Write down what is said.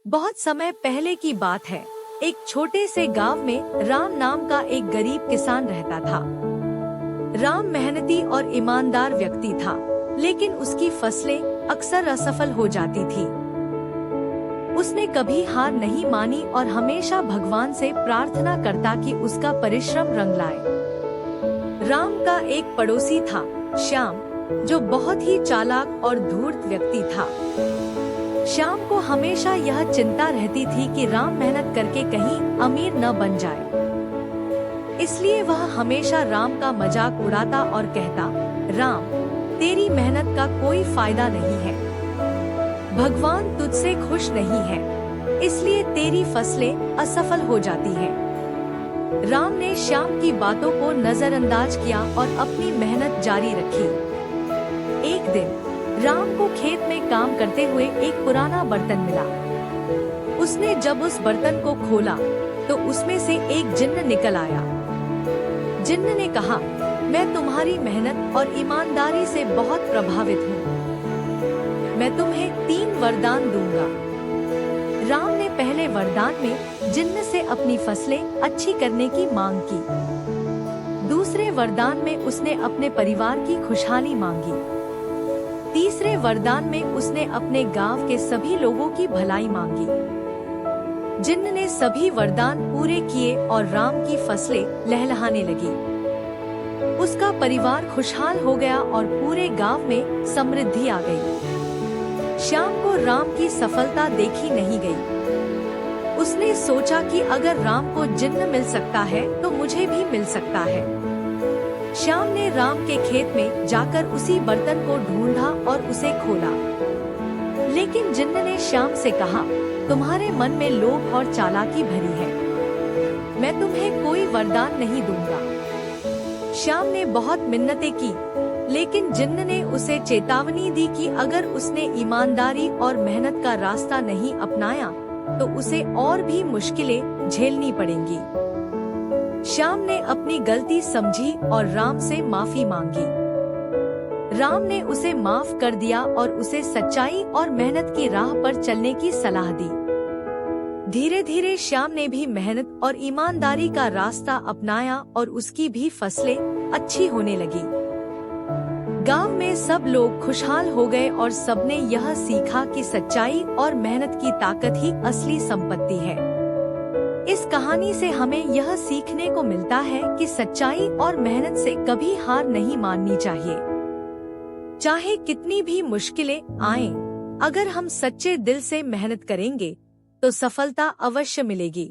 बहुत समय पहले की बात है। एक छोटे से गांव में राम नाम का एक गरीब किसान रहता था। राम मेहनती और ईमानदार व्यक्ति था, लेकिन उसकी फसलें अक्सर असफल हो जाती थी। उसने कभी हार नहीं मानी और हमेशा भगवान से प्रार्थना करता कि उसका परिश्रम रंग लाए। राम का एक पड़ोसी था, श्याम, जो बहुत ही चालाक और धूर्त व्यक्ति था। श्याम को हमेशा यह चिंता रहती थी कि राम मेहनत करके कहीं अमीर न बन जाए। इसलिए वह हमेशा राम का मजाक उड़ाता और कहता, राम, तेरी मेहनत का कोई फायदा नहीं है। भगवान तुझसे खुश नहीं है, इसलिए तेरी फसलें असफल हो जाती हैं। राम ने श्याम की बातों को नजरअंदाज किया और अपनी मेहनत जारी रखी। एक दिन राम को खेत में काम करते हुए एक पुराना बर्तन मिला। उसने जब उस बर्तन को खोला तो उसमें से एक जिन्न निकल आया। जिन्न ने कहा, मैं तुम्हारी मेहनत और ईमानदारी से बहुत प्रभावित हूँ। मैं तुम्हें 3 वरदान दूंगा। राम ने पहले वरदान में जिन्न से अपनी फसलें अच्छी करने की मांग की। दूसरे वरदान में उसने अपने परिवार की खुशहाली मांगी। तीसरे वरदान में उसने अपने गांव के सभी लोगों की भलाई मांगी। जिन्न ने सभी वरदान पूरे किए और राम की फसलें लहलहाने लगी। उसका परिवार खुशहाल हो गया और पूरे गांव में समृद्धि आ गई। श्याम को राम की सफलता देखी नहीं गई। उसने सोचा कि अगर राम को जिन्न मिल सकता है तो मुझे भी मिल सकता है। श्याम ने राम के खेत में जाकर उसी बर्तन को ढूंढा और उसे खोला। लेकिन जिन्न ने श्याम से कहा, तुम्हारे मन में लोभ और चालाकी भरी है। मैं तुम्हें कोई वरदान नहीं दूंगा। श्याम ने बहुत मिन्नतें की, लेकिन जिन्न ने उसे चेतावनी दी कि अगर उसने ईमानदारी और मेहनत का रास्ता नहीं अपनाया तो उसे और भी मुश्किलें झेलनी पड़ेंगी। श्याम ने अपनी गलती समझी और राम से माफी मांगी। राम ने उसे माफ कर दिया और उसे सच्चाई और मेहनत की राह पर चलने की सलाह दी। धीरे धीरे श्याम ने भी मेहनत और ईमानदारी का रास्ता अपनाया और उसकी भी फसलें अच्छी होने लगी। गांव में सब लोग खुशहाल हो गए और सबने यह सीखा कि सच्चाई और मेहनत की ताकत ही असली संपत्ति है। इस कहानी से हमें यह सीखने को मिलता है कि सच्चाई और मेहनत से कभी हार नहीं माननी चाहिए। चाहे कितनी भी मुश्किलें आएं, अगर हम सच्चे दिल से मेहनत करेंगे तो सफलता अवश्य मिलेगी।